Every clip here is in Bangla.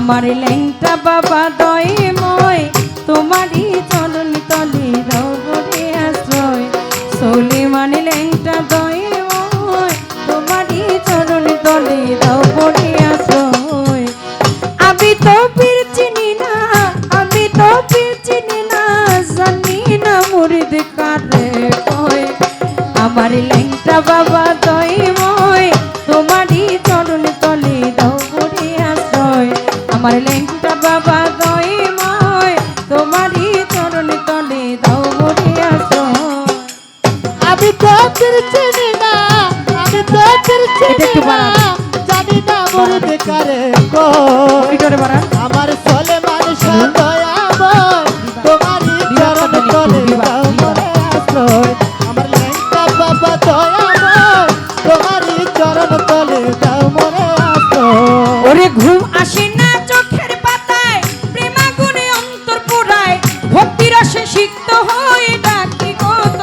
আমার ল্যাংটা বাবা দয়াময় তোমারই চরণ তলে দাও গরে আশ্রয় সুলেমান ল্যাংটা দয়াময় তোমারই চরণ তলে দাও গরে আশ্রয় আমি তো পীর চিনি না আমি তো পীর চিনি না জানি না মুরিদ কারে কয় আমার ল্যাংটা বাবা দয়াময় তোমারই চরণ তলে দাও গরে আশ্রয় আমার ল্যাংটা বাবা দয়াময় তোমারই চরণ তলে দাও গরে আশ্রয় আমি তো পীর চিনি না আমি তো পীর চিনি না জানি না মুরিদ কারে কয় আমার সুলেমান শাহ দয়াময় তোমারই চরণ তলে দাও গরে আশ্রয় আমার ল্যাংটা বাবা দয়াময় তোমারই চরণ তলে দাও গরে আশ্রয় ওরে ঘুম আসে না চোখের পাতায় প্রেমাগুনে অন্তর পুরায় ভক্তি রসে সিক্ত হয়ে ডাকি কত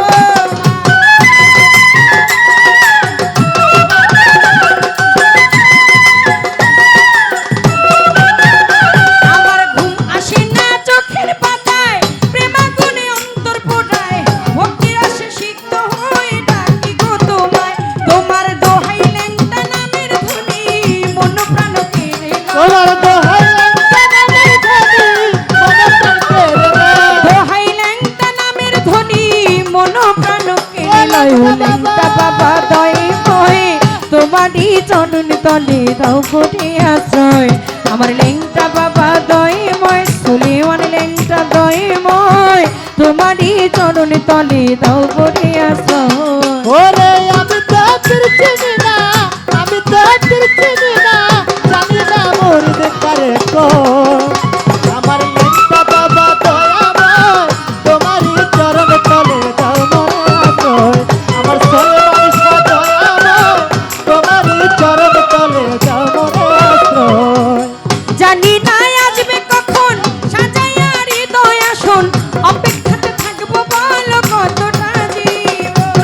আমার ঘুম আসে না চোখের পাতায় প্রেমাগুনে অন্তর পুরায় ভক্তি রসে সিক্ত হয়ে ডাকি গো তোমায় তোমার দোহাই ল্যাংটা নামের ধ্বনি মন প্রাণ কেড়ে তোমার দোহাই দোহাই ল্যাংটা নামের ধ্বনি মন প্রাণ কেড়ে লয় ল্যাংটা বাবা দয়াময় তোমারই চরণ তলে দাও গরে আশ্রয় আমার ল্যাংটা বাবা দয়াময় সুলেমান ল্যাংটা দয়াময় তোমারই চরণ তলে দাও গরে আশ্রয় ওরে আমি তো পীর চিনি না আমি তো পীর চিনি না জানি না মুরিদ কারে কয় আমার ল্যাংটা বাবা দয়াময় তোমারই চরণ তলে দাও গরে আশ্রয় আমার সুলেমান শাহ দয়াময় তোমারই চরণ তলে দাও গরে আশ্রয় জানি না আসবে কখন সাজাইয়া হৃদয় আসন অপেক্ষাতে থাকবো বলো কতটা জীবন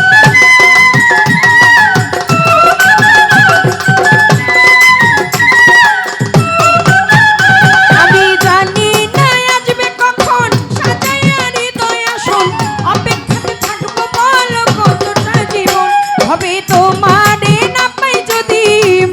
আমি জানি না আসবে কখন সাজাইয়া হৃদয় আসন অপেক্ষাতে থাকবো বলো কতটা জীবন হবে তোমারে না পাই যদি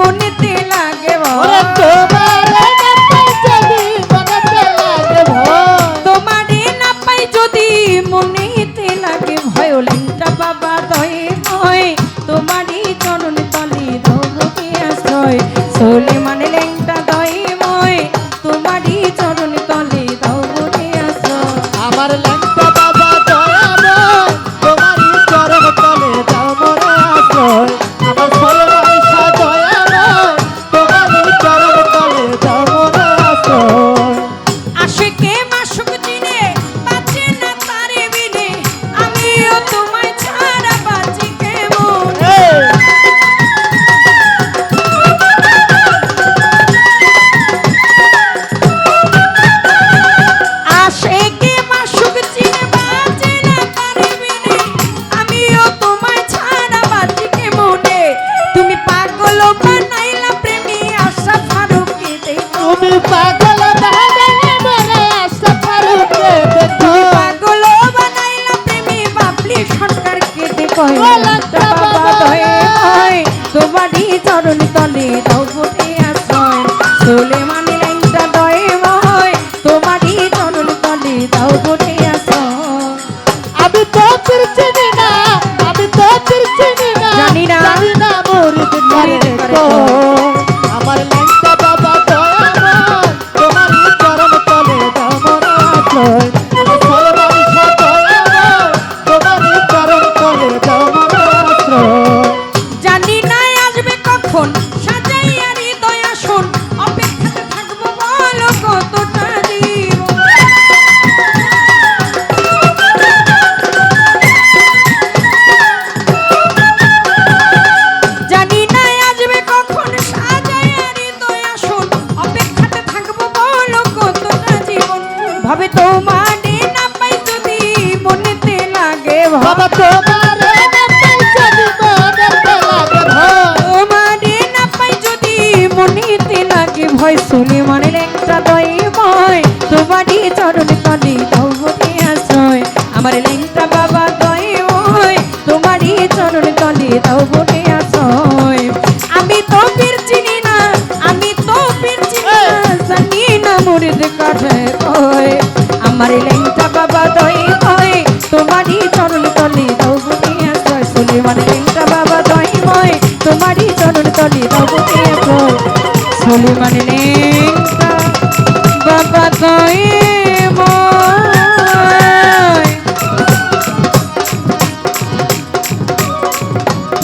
মনেতে লাগে ওরে তোমারে না পাই যদি মনেতে লাগে ভয় তোমারে না পাই যদি মনেতে লাগে ভয় ল্যাংটা বাবা দয়াময় তোমারই চরণ তলে দাও গরে আশ্রয় সুলেমান ল্যাংটা দয়াময় তোমারই চরণ তলে দাও গরে আশ্রয় আমার ল্যাংটা বাবা দয়াময় তোমারই চরণ তলে দাও গরে আশ্রয় আমার সুলেমান শাহ দয়াময় তোমারই চরণ তলে দাও গরে আশ্রয় আশিকে মাসুক দিনে বাঁচে না তারে বিনে আমিও তোমায় ছাড়া বাঁচি কেমন আশিকে মাসুক দিনে বাঁচে না তারে বিনে আমিও তোমায় ছাড়া বাঁচি কেমনে তুমি পাগল বানাইলা প্রেমী আশা ফারুকে দেখো তুমি পাগল বানাইলে মরে আশা ফারুকে দেখো পাগল বানাইলা প্রেমী বাবলি সরকারকে দেখো ও ল্যাংটা বাবা দয়াময় তোমারই চরণ তলে দাও গরে আশ্রয় সুলেমান ল্যাংটা দয়াময় তোমারই চরণ তলে দাও গরে আশ্রয় আমি তো পীর চিনি না আমি তো পীর চিনি না জানি না মুরিদ কারে কয় আমার ল্যাংটা বাবা দয়াময় তোমারই চরণ তলে দাও গরে আশ্রয় আমার সুলেমান শাহ দয়াময় তোমারই চরণ তলে দাও গরে আশ্রয় জানি না আসবে কখন সাজাইয়া হৃদয় আসন অপেক্ষাতে থাকবো বলো কতটা জীবন জানি না আসবে কখন সাজাইয়া হৃদয় আসন অপেক্ষাতে থাকবো বলো কতটা জীবন ভাবে তোমারে না পাই যদি মনেতে লাগে বাবা তোমারে না পাই যদি মনেতে লাগে ভয় তোমারে না পাই যদি মনেতে লাগে ভয় সুলেমান লেংটা দয়াময় তোমারই চরণ তলে দাও বলে আশ্রয় আমার লেংটা বাবা দয়াময় তোমারই চরণ তলে দাও বলে আশ্রয় আমি তো পীর চিনি না আমি তো পীর চিনি না জানি না মুরিদ কাছে কয় আমার লেংটা বাবা দয়াময় তোমারই চরণ তলে দাও বলে আশ্রয় সুলেমান লেংটা বাবা দয়াময় তোমারই চরণ তলে দাও বলে আশ্রয় সুলেমান লেংটা বাবা দয়াময়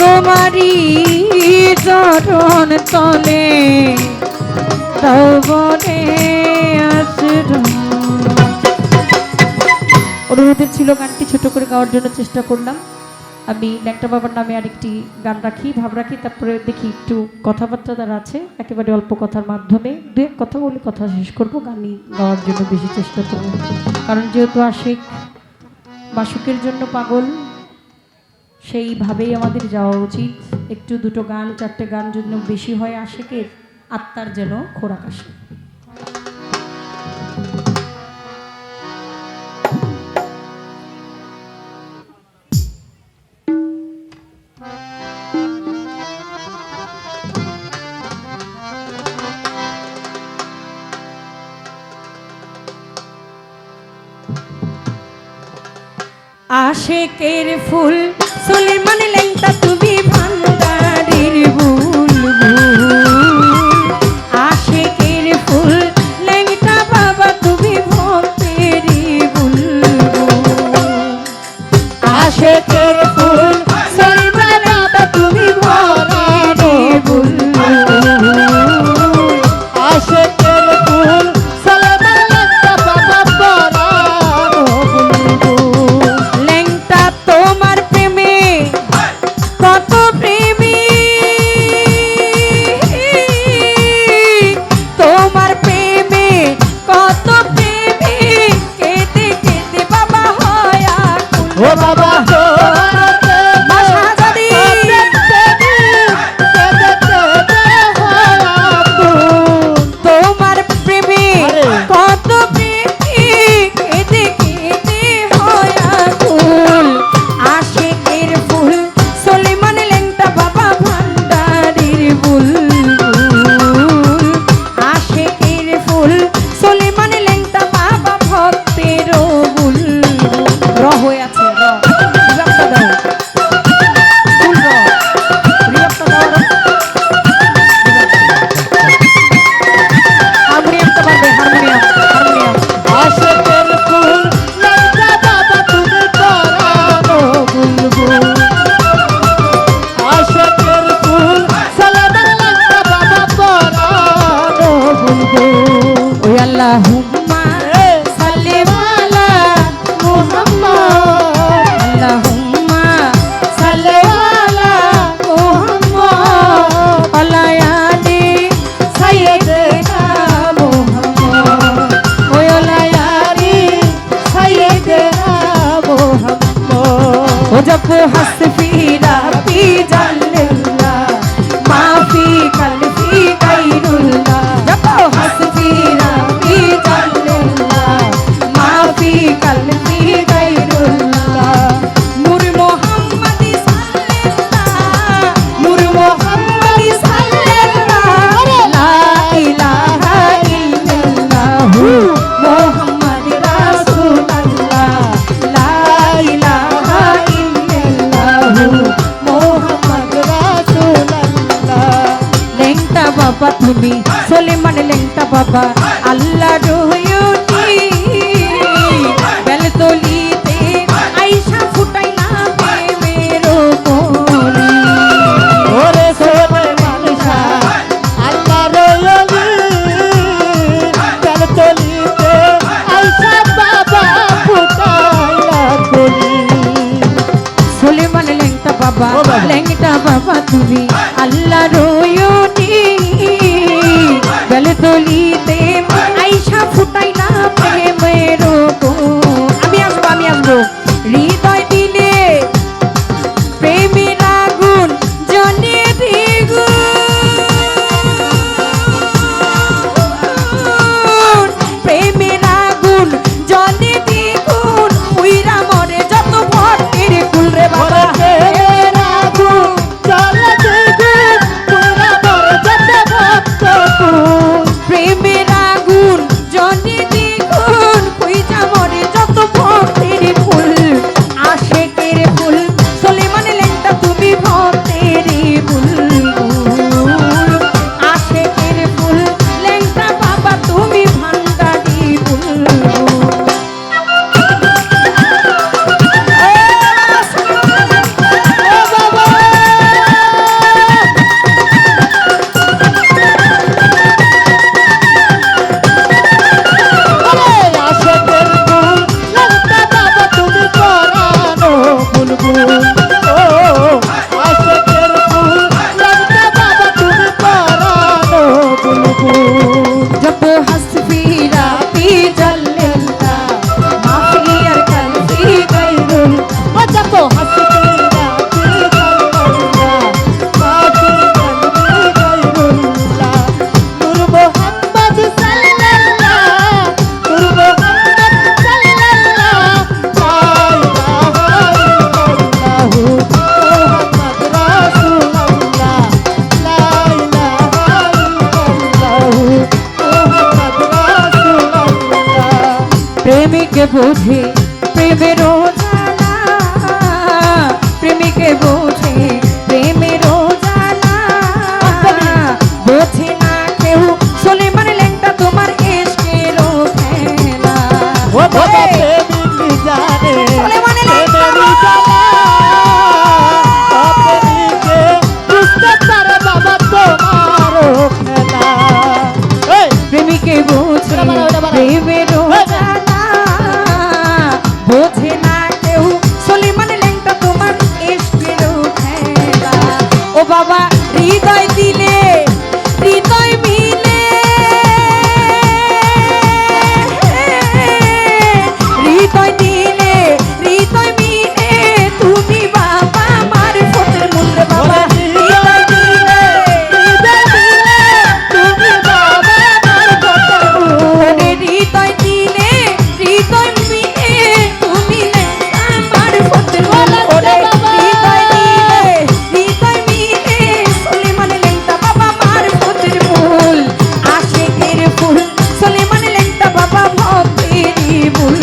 তোমারই চরণ তলে দাও বলে আশ্রয়। অনুরোধের ছিল গানটি ছোট করে গাওয়ার জন্য চেষ্টা করলাম। আমি ল্যাংটা বাবার নামে আরেকটি গান রাখি, ভাব রাখি, তারপরে দেখি একটু কথাবার্তা তার আছে, একেবারে অল্প কথার মাধ্যমে দু এক কথা বলে কথা শেষ করবো। গানই গাওয়ার জন্য বেশি চেষ্টা করবো, কারণ যেহেতু আশিক বাসুকের জন্য পাগল, সেইভাবেই আমাদের যাওয়া উচিত। একটু দুটো গান চারটে গান জন্য বেশি হয়, আশিকের আত্মার যেন খোরাক আসে। আশিকের ফুল সুলেমান লেংটা তুমি ভান্ডারের বুলবুল আশিকের ফুল লেংটা বাবা তুমি ভক্তের বুলবুল আশিকের ফুল সুলেমান লেংটা তুমি ভক্তের বুলবুল আশিকের ফুল সুলেমান লেংটা বাবা পরানো বুলবুল লেংটা তোমার প্রেমে কত প্রেমী তোমার প্রেমে কত প্রেমী কেঁদে কেঁদে বাবা হয় আকুল। ও বাবা মা শাহজাদি তোমার প্রেমে কত প্রেমী কেঁদে কেঁদে হয় আকুল। আশিকের ফুল সুলেমান লেংটা বাবা ভান্ডারের বুলবুল আশিকের ফুল সুলেমান লেংটা বাবা ভক্তের বুলবুল। র হয়ে আছে, র রিভাবটা দাও, ফুল র রিভাবটা দাও, হারমোনিয়ামটা বাজবে, হারমোনিয়াম হারমোনিয়াম আশিকের ফুল লেংটা বাবা তুমি পরানো বুলবুল আশিকের ফুল সুলেমান লেংটা বাবা পরানো বুলবুল ওই আল্লাহুম্মা সাল্লি আলা মুহাম্মদ আল্লাহুম্মা সাল্লি আলা মুহাম্মদ আলা আলি সাইয়্যিদিনা মুহাম্মদ ওই আলা আলি সাইয়্যিদিনা মুহাম্মদ ও জব হাসফি রাব্বি জাল্লাল্লাহ মাফি কলফি গায়রুল্লাহ জব হাসফি রাব্বি জাল্লাল্লাহ মাফি কলফি গায়রুল্লাহ নূর মুহাম্মদি সাল্লাল্লাহ নূর মুহাম্মদি সাল্লাল্লাহ লা ইলাহা ইল্লাল্লাহ মুহাম্মদ রাসূলুল্লাহ লা ইলাহা ইল্লাল্লাহ মুহাম্মদ রাসূলুল্লাহ লেংটা বাবা তুমি সুলেমান লেংটা বাবা আল্লাহ রহয়তি বেলতলিতে আইসা ফুটাইলা প্রেমের কলি ওরে সুলেমান শাহ আল্লাহ রয়লি কালতলিতে আইসা বাবা ফুটাইলা কলি সুলেমান লেংটা বাবা ও বাবা। লেংটা বাবা তুমি আল্লাহ রহয়তি বেলতলিতে আইসা ফুটাইলা প্রেমের কলি আমি আসবো হৃদয় দিলে প্রেমের আগুন জ্বলে দ্বিগুণ হাসবি রাব্বি জাল্লাল্লাহ মাফি আর কালবি গায়রুল ও যাবো হাসবি রাব্বি জাল্লাল্লাহ মাফি কালবি গায়রুল্লাহ নূর মোহাম্মদ সাল্লাল্লাহ নূর মোহাম্মদ সাল্লাল্লাহ লা ইলাহা ইল্লাল্লাহ মুহাম্মদ রাসূলুল্লাহ লা ইলাহা ইল্লাল্লাহ মুহাম্মদ রাসূলুল্লাহ প্রেমিকে বুঝে প্রেমের জ্বালা প্রেমিকে বুঝে প্রেমের জ্বালা বোঝে না কেউ সুলেমান ল্যাংটা তোমার ইশকের খেলা ও বাবা প্রেমিক জানে সুলেমান ল্যাংটা প্রেমেরই জ্বালা প্রেমিকে বুঝতে পারে বাবা তোমারও খেলা এই প্রেমিকে বুঝে প্রেমের জ্বালা বোঝে না কেউ সুলেমান ল্যাংটা তোমার ইশকের খেলা ও বাবা হৃদয় দিলে হৃদয় মিলে হৃদয় দিলে হৃদয় মিলে তুমি বাবা আমার ফতের মূল্য বাবা হৃদয় দিলে তুমি বাবা আমার কথা হৃদয় দিলে হৃদয় মিলে তুমি আমার ফতের মূল্য হৃদয় দিলে হৃদয় মিলে সুলেমান ল্যাংটা বাবা আমার ফতের মূল আশিকের ফুল সুলেমান ল্যাংটা বাবা ভক্তেরই ফুল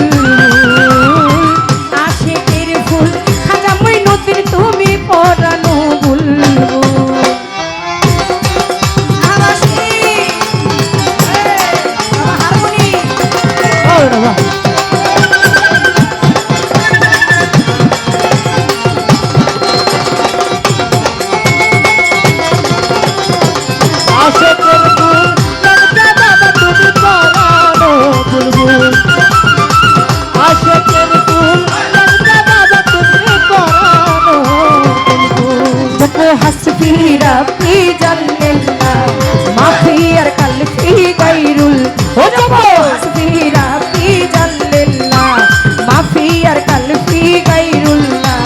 আশিকের ফুল খাজা মঈনুদ্দিন তুমি পরানো বুলবুল আবাসী বাবা হারমোনি ও বাবা আশিকের ফুল লাগতে বাবা তুমি পরানো বুলবুল আশিকের ফুল লাগতে বাবা তুমি পরানো বুলবুল দেখো হাসবি রাব্বি জাল্লাল্লাহ মাফি আর কালবি গায়রুল ও দেখো হাসবি রাব্বি জাল্লাল্লাহ মাফি আর কালবি গায়রুল্লাহ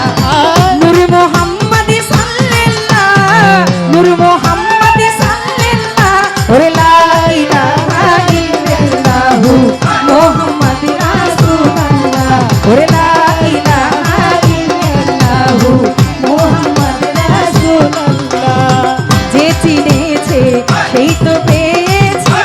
নূর মোহাম্মদ সাল্লাল্লাহ নূর মোহাম্মদ সাল্লাল্লাহ ওরে লা ইলাহা ইল্লাল্লাহ মুহাম্মদ রাসূলুল্লাহ ওরে লা ইলাহা ইল্লাল্লাহ মুহাম্মদ রাসূলুল্লাহ যে চিনেছে সেই তো পেয়েছে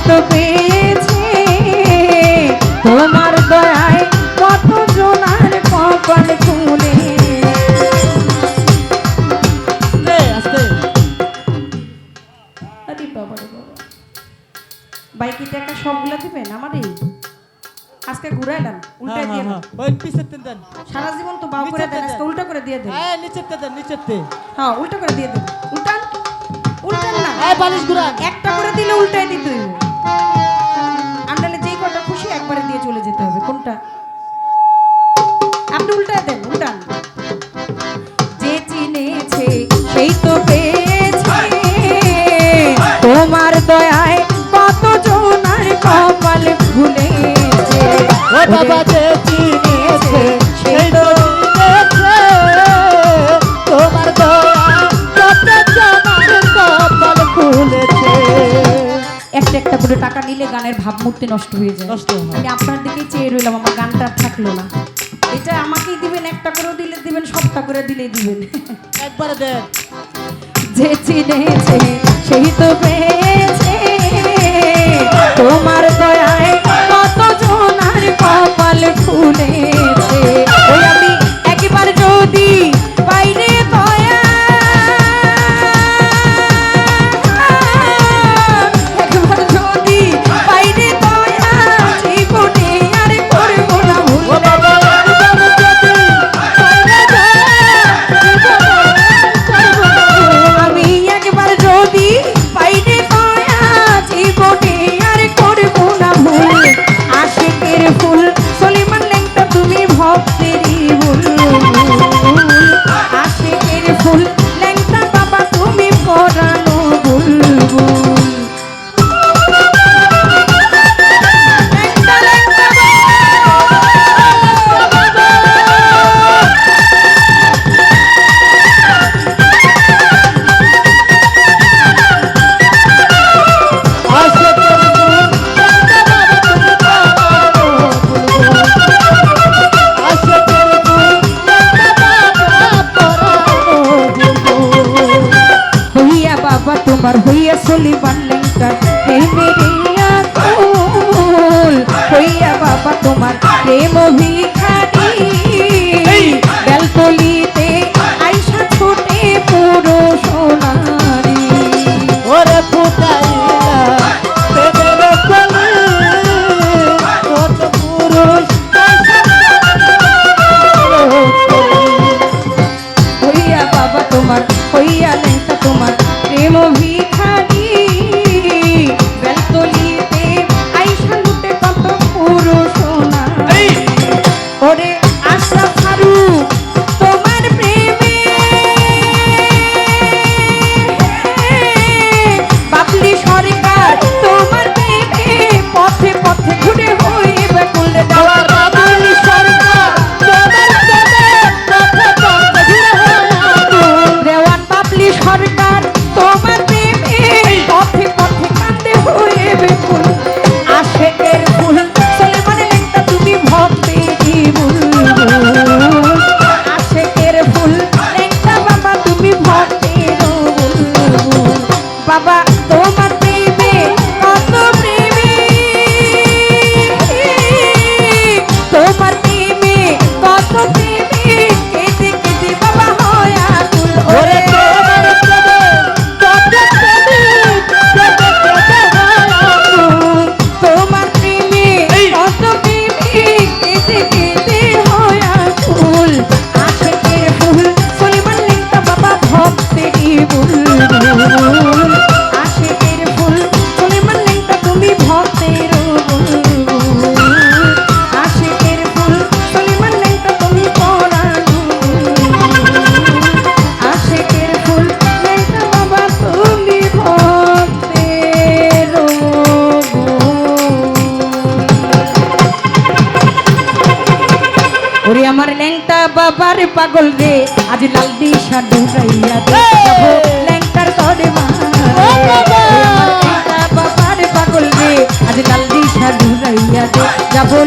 তো পেয়েছে তোমার দয়ায় কত জনার কপাল খুলে। আস্তে আরে বাবা রে বাবা, বাইকি টাকা সবগুলা দিবেন আমারই? আজকে ঘুরাইলাম, উল্টাই দিয়ে দেন। ওই পিছের দেন, সারা জীবন তো বাউ করে দেন, আজকে উল্টা করে দিয়ে দেন। হ্যাঁ নিচের দেন, নিচের হ্যাঁ উল্টা করে দিয়ে দেন। উল্টান, উল্টান না, এই বালিশ গুড়া একটা করে দিলে উল্টাই দিতে হইব। আন্ডালে যেই কটা খুশি একবারে দিয়ে চলে যেতে হবে। কোনটা? আপনি উল্টায় দেন, উল্টান। যে চিনেছে সেই তো পেয়েছে তোমার দয়ায় কত জনার কপাল খুলেছে। ও বাবা যে চিনেছে সেই তো চিনেছে তোমার দয়া কত জনার কপাল খুলেছে। একটা একটা করে টাকা নিলে গানের ভাবমূর্তি নষ্ট হয়ে যায়। নষ্ট হয়। আমি আপনার দিকে চেয়ে রইলাম, আমার গানটা আর থাকলো না। এটা আমাকেই দিবেন, একটা করেও দিলে দিবেন, সবটা করে দিলেই দিবেন। একবারে দেন। যে চিনেছে সেই তো পেয়েছে তোমার দয়ায় কত জনার কপাল খুলেছে। ওই আমি একবার যদি বাইরে দয়া, একবার যদি বাইরে দয়া জীবনে আর করবো না ভুল। ও বাবা একবার যদি বাইরে আমি একবার যদি বাইরে দয়া জীবনে আর করবো না ভুল। আশিকের ফুল সলিমান লেংটা তুমি ভক্তেরই ভুল। আশিকের ফুল লেংটা বাবা তুমি পরানো বুলবুল। লেংটা লেংটা হইয়া বাবা তোমার হইয়া সলিমান লেংটার প্রেমেরিয়া ফুল। হইয়া বাবা তোমার প্রেম ভিখারি বেলতলিতে আইসা ছোটে পুরো সোনারি। ওরে ফুটাইলা প্রেমের কলি কত পুরুষ হইয়া বাবা তোমার হইয়া লেংটা তোমার প্রেম ভিখারি বেলতলিতে আইসা লুটে কত পুরো সোনারি। ওরে আশরাফ ফারুক তোমার প্রেমে বাবলি সরকার তোমার প্রেমে পথে পথে ঘুরে হইবে কুলে দেওয়ার। বাবলি সরকার তোমার প্রেমে পথে পথে ঘুরে দেওয়ান। বাবলি সরকার তোমার প্রেমে পথে পথে কান্দে হইবে কুল। আশেকের ফুল সলিমান লেংটা তুমি ভক্তেরই বুলবুল। আশেকের ফুল লেংটা বাবা তুমি ভক্তের বুলবুল। বাবা তোমার প্রেমে কত প্রেমী, তোমার প্রেমে কত প্রেমী কেঁদে কেঁদে বাবা হয় আকুল। ওরে তোমার প্রেমে কত প্রেমী কেঁদে কেঁদে হয় আকুল। তোমার প্রেমে কত প্রেমী কেঁদে কেঁদে হয় আকুল। আশেকের ফুল সলিমান লেংটা বাবা ভক্তেরই বুলবুল। আশেকের ফুল সলিমান লেংটা তুমি ভক্তের বুলবুল। আশেকের ফুল সলিমান লেংটা তুমি পরানো বুলবুল। আশেকের ফুল লেংটা বাবা তুমি ভক্তের বুলবুল। ওরে আমার ল্যাংটা বাবার পাগল রে আজ লাল দিশা ঢুকাইয়া দে যাবো ল্যাংটার তরে বাবার পাগল রে আজ লাল দিশা ঢুকাইয়া দে যাবো